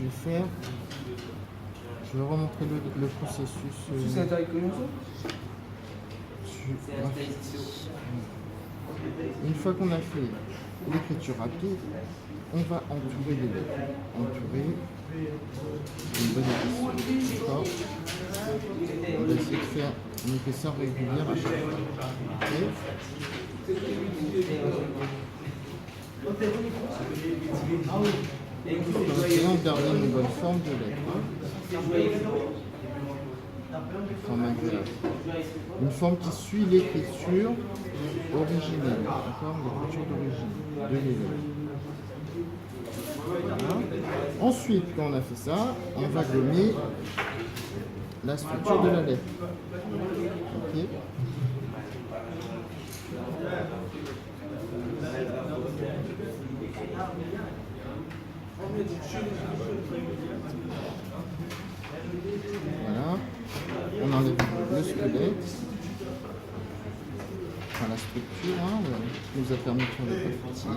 je vais faire, je vais remontrer le processus. C'est taille comme ça? Une fois qu'on a fait l'écriture rapide, on va entourer les lettres. Entourer une bonne épaisseur. D'accord? On va essayer de faire une épaisseur régulière à chaque fois. Okay? Essayons de garder une bonne forme de lettre. Forme agréable. Une forme qui suit l'écriture originelle, d'accord? L'écriture d'origine de l'élève. Voilà. Ensuite, quand on a fait ça, on va gommer la structure de la lettre. Okay. Voilà, on enlève le squelette, enfin la structure, hein, qui nous a permis de faire le petit.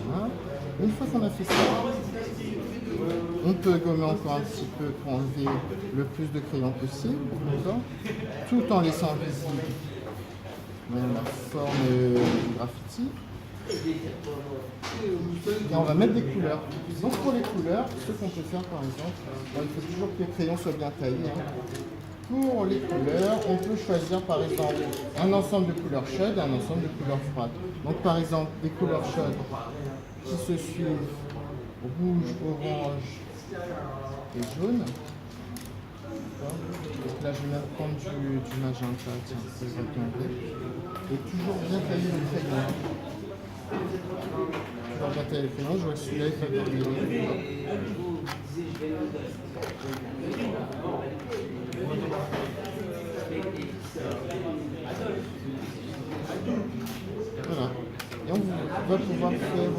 Voilà. Une fois qu'on a fait ça, on peut gommer encore un petit peu pour enlever le plus de crayons possible, tout en laissant visible la forme du graffiti. Et on va mettre des couleurs. Donc pour les couleurs, ce qu'on peut faire par exemple, il faut toujours que les crayons soient bien taillés. Hein. Pour les couleurs, on peut choisir par exemple un ensemble de couleurs chaudes et un ensemble de couleurs froides. Donc par exemple des couleurs chaudes qui se suivent rouge, orange et jaune. Donc là je vais même prendre du magenta, tiens, ça va bien bleu. Et toujours bien tailler les crayons. Toujours bien tailler les crayons, je vois que celui-là est pas bien taillé. Voilà. Et on va pouvoir faire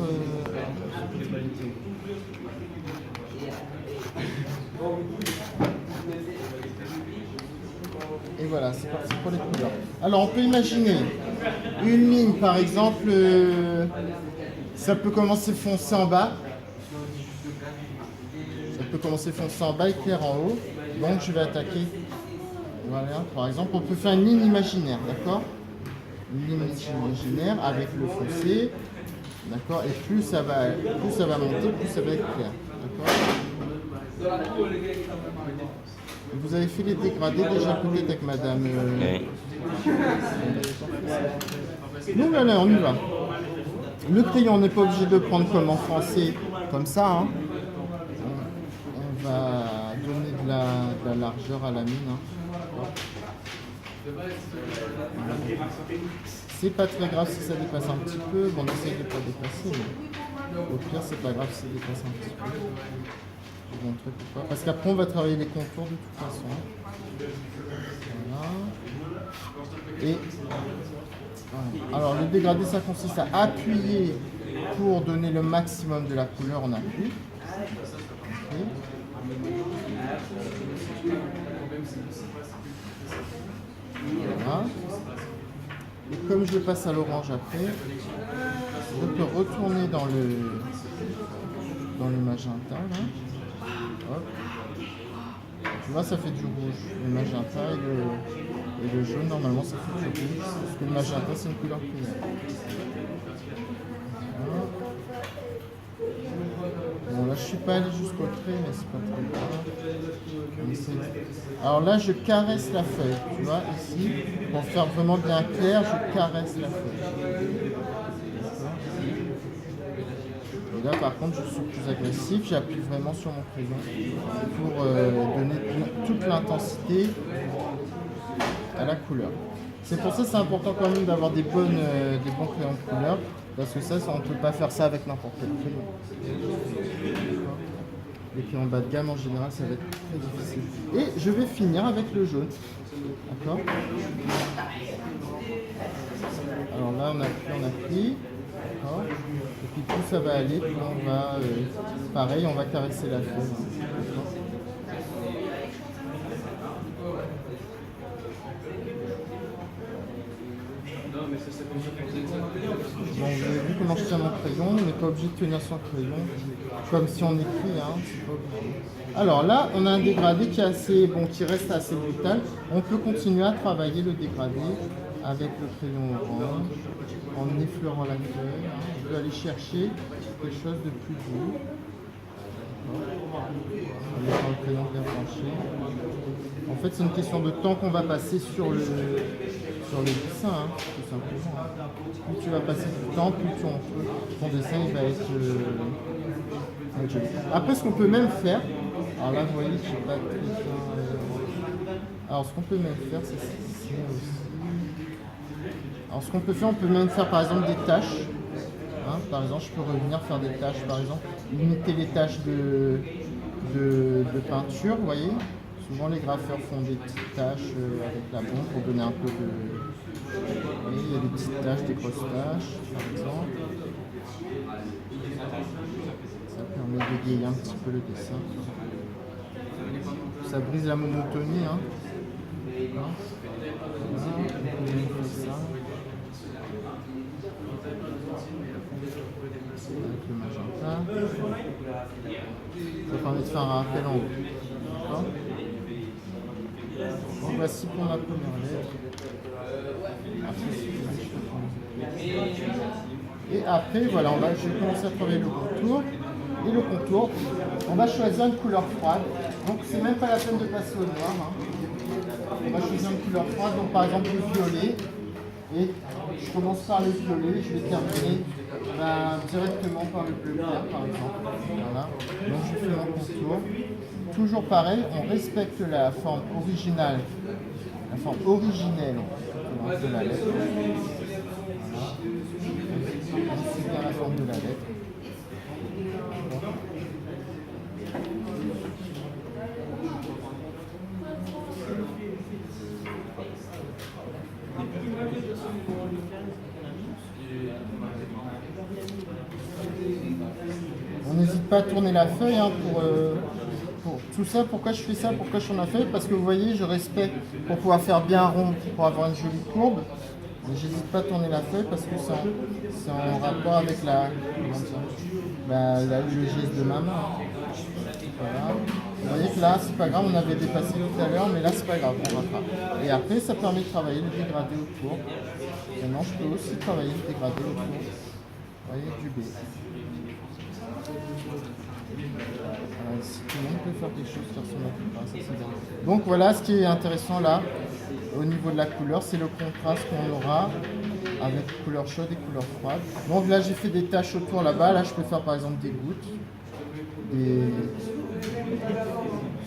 et voilà, c'est parti pour les couleurs. Alors on peut imaginer une ligne par exemple, ça peut commencer foncé en bas. Ça peut commencer foncé en bas et clair en haut. Donc je vais attaquer. Voilà, par exemple, on peut faire une ligne imaginaire, d'accord? Une ligne imaginaire avec le foncé, d'accord? Et plus ça va monter, plus ça va être clair, d'accord? Vous avez fait les dégradés déjà peut-être avec madame. Nous, là, on y va. Le crayon, on n'est pas obligé de prendre comme en français, comme ça. Hein. On va donner de la largeur à la mine. Hein. C'est pas très grave si ça dépasse un petit peu. Bon, on essaye de ne pas dépasser, mais au pire, c'est pas grave si ça dépasse un petit peu. Je vais montrer pourquoi. Parce qu'après, on va travailler les contours de toute façon. Voilà. Et voilà. Alors, le dégradé, ça consiste à appuyer pour donner le maximum de la couleur. On appuie. Okay. Voilà. Et comme je passe à l'orange après, je peux retourner dans le magenta. Là. Hop. Tu vois, ça fait du rouge. Le magenta et le jaune, normalement, ça fait du rouge. Parce que le magenta, c'est une couleur primaire. Voilà. Bon, là, je ne suis pas allé jusqu'au trait, mais c'est pas très grave. Alors là, je caresse la feuille. Tu vois, ici, pour faire vraiment bien clair, je caresse la feuille. Et là, par contre, je suis plus agressif. J'appuie vraiment sur mon crayon pour donner toute l'intensité à la couleur. C'est pour ça que c'est important quand même d'avoir des bons crayons de couleur. Parce que ça, on ne peut pas faire ça avec n'importe quel crayon. Les crayons bas de gamme, en général, ça va être très difficile. Et je vais finir avec le jaune. D'accord? Alors là, on appuie. D'accord? Et puis plus ça va aller, plus on va... pareil, on va caresser la feuille. D'accord? Bon, vous avez vu comment je tiens mon crayon, on n'est pas obligé de tenir son crayon, comme si on écrit, hein, c'est pas obligé. Alors là, on a un dégradé qui est assez, bon, qui reste assez brutal. On peut continuer à travailler le dégradé avec le crayon orange, en effleurant la feuille. Hein. On peut aller chercher quelque chose de plus doux. En mettant le crayon bien penché. En fait, c'est une question de temps qu'on va passer sur le dessin, hein, tout simplement. Hein. Plus tu vas passer du temps, plus ton dessin il va être joli. Après, ce qu'on peut même faire, alors là, vous voyez, je sais pas très bien. Alors, ce qu'on peut même faire, c'est ici aussi. Alors, ce qu'on peut faire, on peut même faire par exemple des tâches. Hein, par exemple, je peux revenir faire des tâches, par exemple, limiter les tâches de peinture, vous voyez. Souvent, les graffeurs font des petites tâches avec la bombe pour donner un peu de... Vous voyez, il y a des petites tâches, des grosses tâches, par exemple. Ça permet d'égayer un petit peu le dessin. Ça brise la monotonie. Hein. Voilà, on fait ça. Avec le magenta. Ça permet de faire un rappel en haut. Bon, voici pour ma première lettre. Et après, voilà, je vais commencer à travailler le contour. Et le contour, on va choisir une couleur froide. Donc, c'est même pas la peine de passer au noir. Hein. On va choisir une couleur froide, donc par exemple le violet. Et je commence par le violet, je vais terminer directement par le bleu clair, par exemple. Voilà. Donc je fais mon contour. Toujours pareil, on respecte la forme originale, la forme originelle de la lettre. Voilà. On suit bien la forme de la lettre. On n'hésite pas à tourner la feuille hein, pour tout ça. Pourquoi je fais ça? Pourquoi je tourne la feuille? Parce que vous voyez, je respecte pour pouvoir faire bien rond, pour avoir une jolie courbe. Mais j'hésite pas à tourner la feuille parce que c'est en rapport avec le geste de ma main. Voilà. Vous voyez que là, c'est pas grave, on avait dépassé tout à l'heure, mais là, c'est pas grave, on rattrape. Et après, ça permet de travailler le dégradé autour. Maintenant, je peux aussi travailler le dégradé autour. Vous voyez, du B. Si tout le monde peut faire des choses, personne ne peut pas, ça c'est bien. Donc voilà, ce qui est intéressant là, au niveau de la couleur, c'est le contraste qu'on aura avec couleur chaude et couleur froide. Donc là, j'ai fait des taches autour là-bas. Là, je peux faire par exemple des gouttes,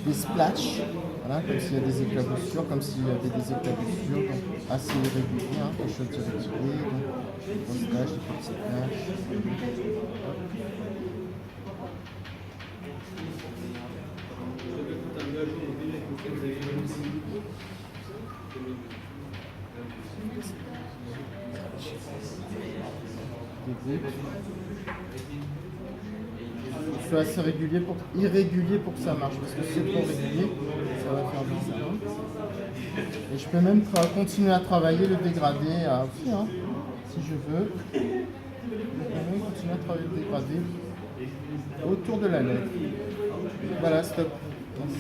des splatchs, voilà, comme s'il y a des éclaboussures, comme s'il y avait des éclaboussures, donc assez irréguliers, hein, quelque chose d'irrégulier, donc des grosses taches, des petites taches. Je suis assez irrégulier pour que ça marche, parce que si c'est trop régulier, ça va faire bizarre. Et je peux même continuer à travailler le dégradé aussi, hein, si je veux. Je peux même continuer à travailler le dégradé autour de la lettre. Voilà, stop. Merci.